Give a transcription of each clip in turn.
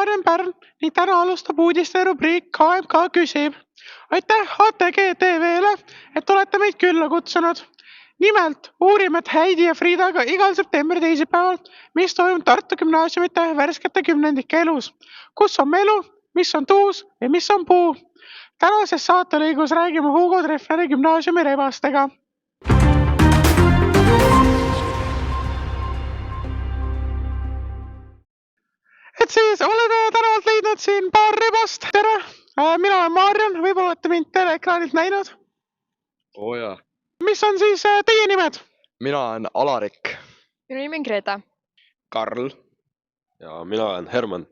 Maarjan Pärn ning täna alustab uudiste rubriik KMK küsib. Aitäh ATG TV-le, et olete meid külla kutsunud. Nimelt uurime Heidi ja Friidaga igal septembri teisipäeval, mis toimub Tartu gümnaasiumite värskete kümnendike elus. Kus on melu, mis on tuus ja mis on puu. Tänases saatelõigus räägime Hugo Treffneri gümnaasiumi rebastega. Et siis oleme tänavalt leidnud siin paar rebast. Tere! Mina olen Maarjan, võib-olla olete mind teleekraanilt näinud. Oo jaa. Mis on siis teie nimed? Mina olen Alarik. Minu nimi on Greta. Karl. Ja mina olen Herman.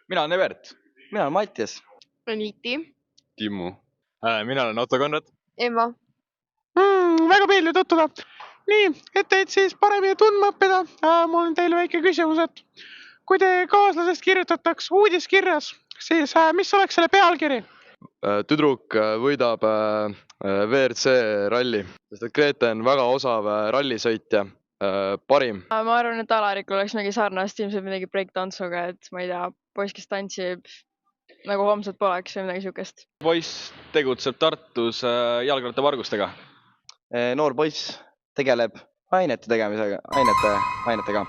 Mina olen Evert. Mina olen Mattias. Aniti. Timmu. Mina olen Otto Konrad. Emma. Väga meeldiv tutvuda. Nii, et teid siis paremini tundma õppida. Mul on teile väike küsimus, et kui te kaaslasest kirjutataks uudiskirjas, siis mis oleks selle pealkiri? Tüdruk võidab WRC ralli, sest et Grete on väga osav rallisõitja, parim. Ma arvan, et Alarik oleks mingi sarnast, ilmselt midagi break-tantsuga, et ma ei tea, poiss, kes tantsib nagu homsed poleks või midagi siukest. Poiss tegutseb Tartus jalgrattavargustega. Noor poiss tegeleb ainete tegemisega, ainetega.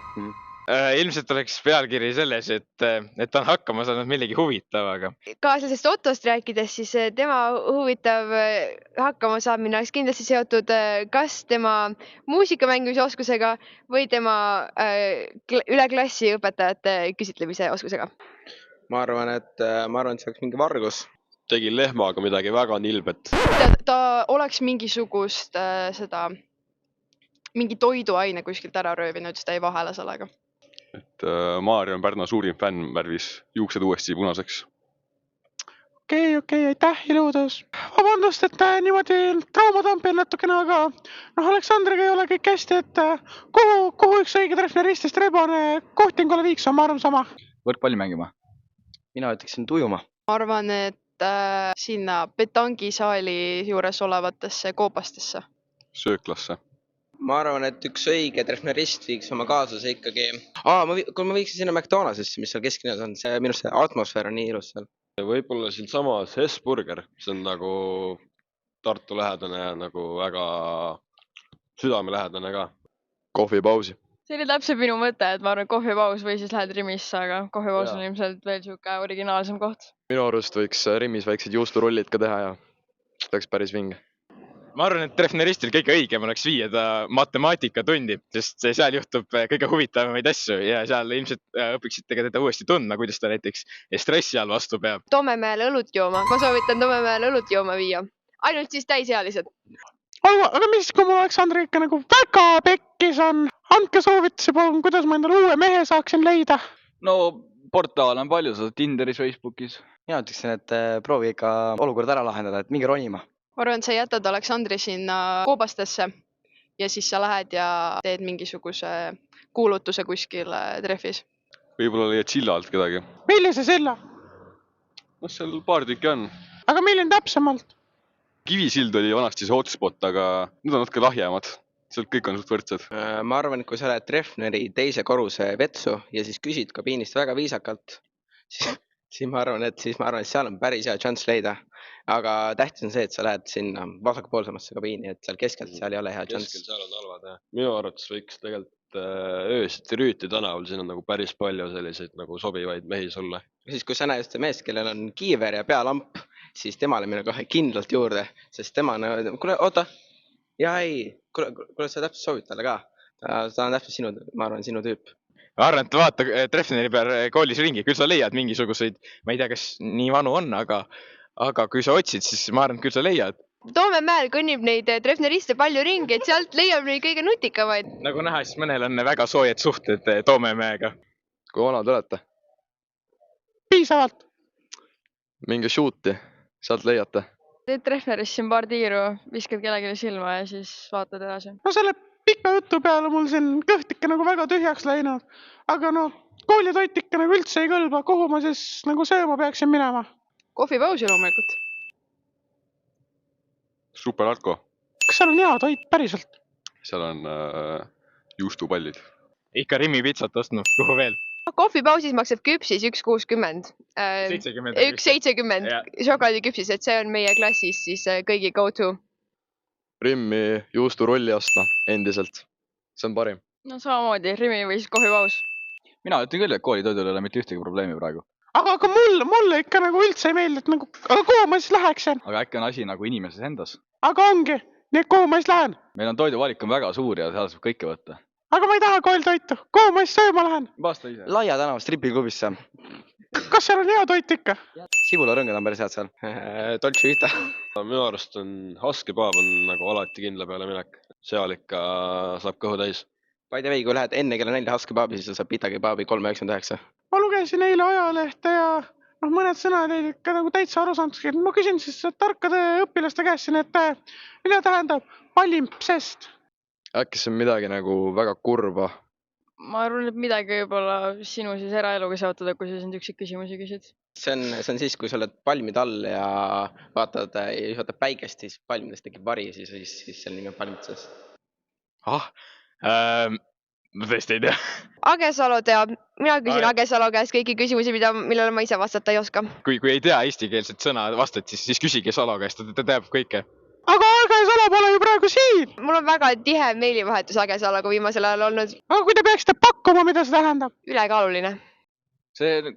Ilmselt oleks pealkiri selles, et ta on hakkama saanud millegi huvitavaga. Kaaslasest Ottost rääkides, siis tema huvitav hakkamasaamine oleks kindlasti seotud kas tema muusikamängimise oskusega või tema üle klassi õpetajate küsitlemise oskusega. Ma arvan, et see oleks mingi vargus. Tegi lehmaga midagi väga nilbet. Ta oleks mingisugust mingi toiduaine kuskilt ära röövinud, siis ta ei vahele sellega. Et Maarjan Pärna suurim fänn värvis juuksed uuesti punaseks. Okei, aitäh, iludus. Vabandust, et niimoodi traumatampil natukene, aga Aleksandriga ei ole kõik hästi, et kuhu üks õige treffneristist rebane kohtingule viiks on, ma arvan sama. Võrkpalli mängima. Mina ütleksin tujuma. Ma arvan, et sinna petangisaali juures olevatesse koopastesse. Sööklasse. Ma arvan, et üks õige treffnerist viiks oma kaaslase ikkagi. Kui ma viiksin sinna McDonald'sisse, mis seal kesklinnas on, minu arust see atmosfäär on nii ilus seal. Võib-olla siin samas Hesburger, see on nagu Tartu lähedane ja nagu väga südamelähedane ka. Kohvipausi. See oli täpselt minu mõte, et ma arvan, et kohvipaus või siis lähed Rimisse, aga kohvipaus on ilmselt veel siuke originaalsem koht. Minu arust võiks Rimis väiksed juusturullid ka teha ja oleks päris vinge. Ma arvan, et treffneristil kõige õigem oleks viia ta matemaatikatundi, sest seal juhtub kõige huvitavamaid asju ja seal ilmselt õpiksite ka teda uuesti tundma, kuidas ta näiteks stressi all vastu peab. Toomemäele õlut jooma. Ma soovitan Toomemäele õlut jooma viia. Ainult siis täisealised. Aga mis, kui mul Aleksandri ikka nagu väga pekkis on? Andke soovitusi palun, kuidas ma endale uue mehe saaksin leida? No portaal on palju, sa Tinderis, Facebookis. Mina ütleksin, et proovi ikka olukord ära lahendada, et mingi ronima. Ma arvan, et sa jätad Aleksandri sinna koobastesse ja siis sa lähed ja teed mingisuguse kuulutuse kuskil treffis. Võib-olla leiad silla alt kedagi. Millise silla? Seal paar tükki on. Aga milline täpsemalt? Kivisild oli vanasti see hotspot, aga nüüd on natuke lahjemad. Sealt kõik on suht võrdsed. Ma arvan, et kui sa lähed treffneri teise korruse vetsu ja siis küsid kabiinist väga viisakalt, siis ma arvan, et seal on päris hea chance leida. Aga tähtis on see, et sa lähed sinna vasakpoolsemasse kabiini, et seal keskelt seal ei ole hea chance. Keskel seal on halvad, jah. Minu arvates võiks tegelikult öösiti Rüüti tänaval, siin on nagu päris palju selliseid nagu sobivaid mehi sulle. Siis kui sa näed meest, kellel on kiiver ja pealamp, siis temale mine kohe kindlalt juurde, sest tema on, kuule, oota. Ja ei, kuule, sa täpselt soovid talle ka. Ta on täpselt ma arvan, sinu tüüp. Ma arvan, et vaata treffneri peal koolis ringi, küll sa leiad mingisuguseid, ma ei tea, kas nii vanu on, aga kui sa otsid, siis ma arvan, et küll sa leiad. Toomemäel kõnnib neid treffneriste palju ringi, et sealt leiab neid kõige nutikamaid. Nagu näha, siis mõnel on väga soojad suhted Toomemäega. Kui vanad olete? Piisavalt. Minge shooti, sealt leiate. Teed treffnerist siin paar tiiru, viskad kellelegi silma ja siis vaatad edasi. No selle pika jutu peale mul siin kõht ikka nagu väga tühjaks läinud. Aga koolitoit ikka nagu üldse ei kõlba. Kuhu ma siis nagu sööma peaksin minema? Kohvipausi loomulikult. Super Arko. Kas seal on hea toit päriselt? Seal on juustupallid. Ikka Rimi pitsat ostnud, kuhu veel? kohvipausis maksab küpsis 1,60. 70. 1,70 Jah. šokolaadiküpsis, et see on meie klassis siis kõigi go to. Rimmi juustu rolliastme endiselt. See on parim. No samamoodi, Rimi või siis kohvipaus. mina ütlen küll, et koolitoidul ei ole mitte ühtegi probleemi praegu. aga mulle ikka nagu üldse ei meeldi, et nagu, aga kuhu ma siis läheksin? Aga äkki on asi nagu inimeses endas. Aga ongi, nii et kuhu ma siis lähen? Meil on toiduvalik on väga suur ja seal saab kõike võtta. Aga ma ei taha kooltoitu, kuhu ma siis sööma lähen? Vasta ise. Laia tänava stripiklubisse. Kas seal on hea toit ikka? Sibularõngad on päris head seal. Dolce Vita. Minu arust on Husky Pub on nagu alati kindla peale minek. Seal ikka saab kõhu täis. By the way, kui lähed enne kella 4 Husky Pubi, siis saab Pita Kebabi 3,99. Ma lugesin eile ajalehte ja mõned sõnad ei ikka nagu täitsa aru saanud. Ma küsin siis tarkade õpilaste käest siin, et mida tähendab palimpsest? Äkki see on midagi nagu väga kurba? Ma arvan, et midagi võib-olla sinu siis eraeluga seotud, kui sa sind üksik küsimusi küsid. See on siis, kui sa oled palmide all ja vaatad päikest, siis palmidest tekib vari, siis selle nimi on palimpsest. Ma tõesti ei tea. Agesalu teab. Mina küsin Agesalu käest kõiki küsimusi, millele ma ise vastata ei oska. Kui ei tea eestikeelset sõna vastad, siis küsige Salo käest, ta teab kõike. Aga Agesalu pole ju praegu siin. Mul on väga tihe meilivahetus Agesaluga viimasel ajal olnud. Aga kui te peaksite pakkuma, mida see tähendab? Ülekaaluline. See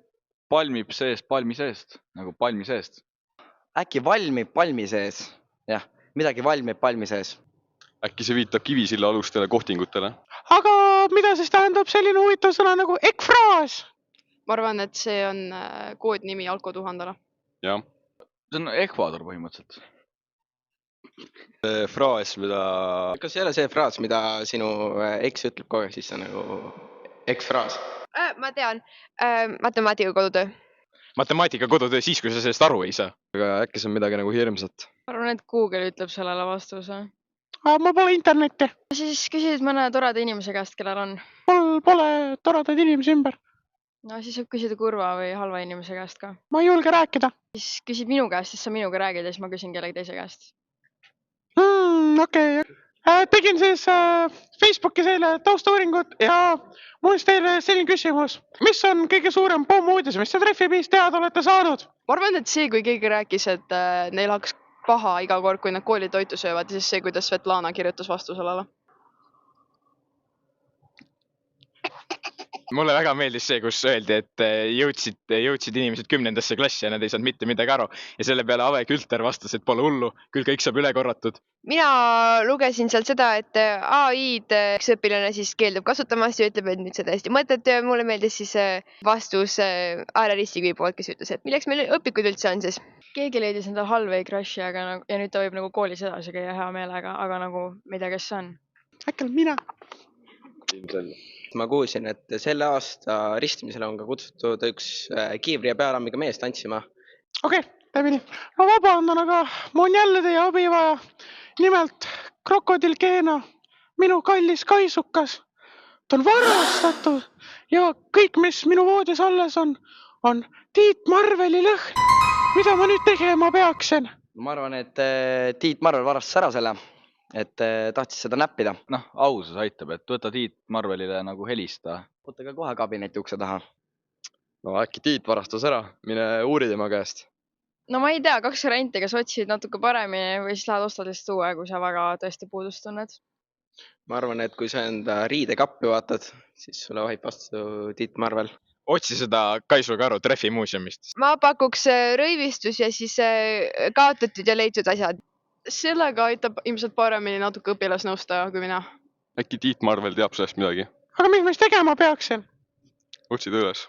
palmib seest palmi seest, nagu palmi seest. Äkki valmib palmi sees? Jah, midagi valmib palmi sees. Äkki see viitab Kivisilla alustele kohtingutele? Aga mida siis tähendab selline huvitav sõna nagu ekfraas? Ma arvan, et see on koodnimi Alko 1000-le. Jah. See on Ecuador põhimõtteliselt. See fraas, mida... Kas ei ole see fraas, mida sinu eks ütleb kogu aeg, siis see on nagu eks-fraas? Ma tean. Matemaatika kodutöö. Matemaatika kodutöö siis, kui sa sellest aru ei saa. Aga äkki see on midagi nagu hirmsat? Ma arvan, et Google ütleb sellele vastuse. Ma pole internetti. Siis küsid mõne toreda inimese käest, kellel on. Mul pole toredaid inimesi ümber. No siis võib küsida kurva või halva inimese käest ka. Ma ei julge rääkida. Siis küsid minu käest, siis sa minuga räägid ja siis ma küsin kellegi teise käest. Okei. Tegin siis Facebookis eile taustauuringut ja mul on teile selline küsimus. Mis on kõige suurem pommuudis, mis te Treffipiis teada olete saanud? Ma arvan, et see, kui keegi rääkis, et neil hakkas paha iga kord, kui nad koolitoitu söövad, siis see, kuidas Svetlana kirjutas vastu sellele. Mulle väga meeldis see, kus öeldi, et jõudsid inimesed 10. klassi ja nad ei saanud mitte midagi aru. Ja selle peale Ave Külter vastas, et pole hullu, küll kõik saab üle korratud. Mina lugesin sealt seda, et AI-d üks õpilane siis keeldub kasutamast ja ütleb, et nüüd see täiesti mõttetu ja mulle meeldis siis vastus Aare Ristikivi poolt, kes ütles, et milleks meil õpikud üldse on siis. Keegi leidis endal halvei crushi, aga ja nüüd ta võib nagu koolis edasi käia hea meelega, aga nagu ma ei tea, kes see on. Äkki olen mina? Ma kuulsin, et selle aasta ristimisele on ka kutsutud üks kiivri ja pealammiga mees tantsima. Okei, teeme nii. No vabandan, aga mul on jälle teie abi vaja. Nimelt Krokodil Keena, minu kallis kaisukas. Ta on varastatud ja kõik, mis minu voodis alles on Tiit Marveli lõhn. Mida ma nüüd tegema peaksin? Ma arvan, et Tiit Marvel varastas ära selle, et tahtis seda näppida. Noh, ausus aitab, et võta Tiit Marvelile nagu helista. Võtta ka kohe kabineti ukse taha. No äkki Tiit varastas ära, mine uuri tema käest. No ma ei tea, 2 varianti, kas otsid natuke paremini või siis lähed ostad lihtsalt uue, kui sa väga tõesti puudust tunned. Ma arvan, et kui sa enda riidekappi vaatad, siis sulle vahib vastu Tiit Marvel. Otsi seda Kaisuga aru Treffi muuseumist. Ma pakuks rõivistus ja siis kaotatud ja leitud asjad. Sellega aitab ilmselt paremini natuke õpilasnõustaja kui mina. Äkki Tiit Marvel teab sellest midagi? Aga mis ma siis tegema peaksin? Otsida üles.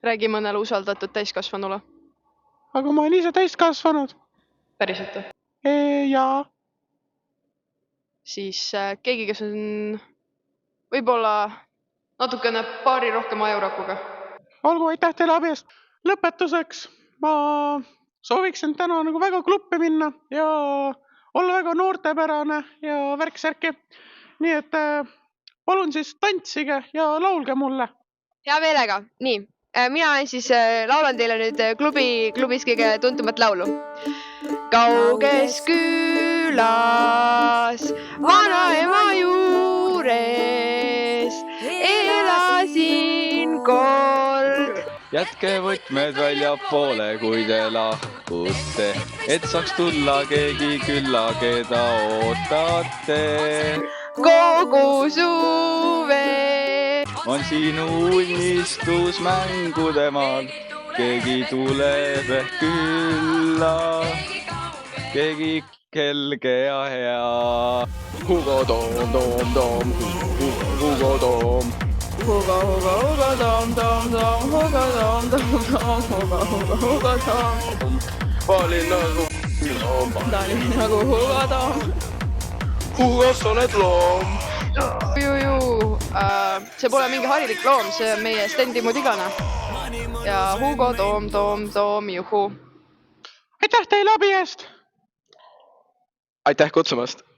Räägi mõnele usaldatud täiskasvanule. Aga ma olen ise täiskasvanud. Päriselt. Jaa. Siis keegi, kes on võib-olla natukene paari rohkem ajurakuga. Olgu, aitäh teile abi eest. Lõpetuseks ma sooviksin täna nagu väga kluppi minna ja olla väga noortepärane ja värksärki. Nii et palun siis tantsige ja laulge mulle. Hea meelega. Nii, mina siis laulan teile nüüd klubis kõige tuntumat laulu. Kauges külas vanaema juures elasin koos. jätke võtmed väljapoole, kui te lahkute, et saaks tulla keegi külla, keda ootate. kogu suve. On sinu unistus mängude maal, keegi tuleb ehk külla, keegi kelge ja hea. Hugo Toom, Toom, Toom, Hugo Toom. Hugo, Hugo, Hugo Toom, Toom, Toom, Hugo Toom, Toom, Toom, Hugo, Hugo, Hugo Toom. Olin nagu loom. Ta oli nagu Hugo Toom. Hugos oled loom. See pole mingi harilik loom, see on meie stendi mudigane. Ja Hugo Toom, Toom, Toom, juhu. aitäh teile abi eest! Aitäh kutsumast!